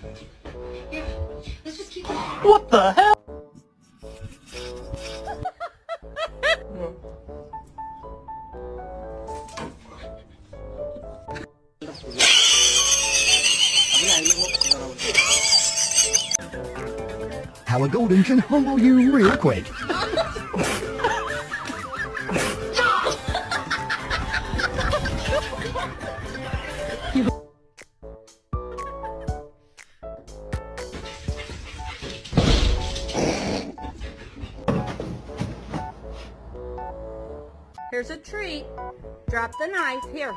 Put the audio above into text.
Here, let's just keep it. What the hell? How a golden can humble you real quick. Here's a treat. Drop the knife. Here.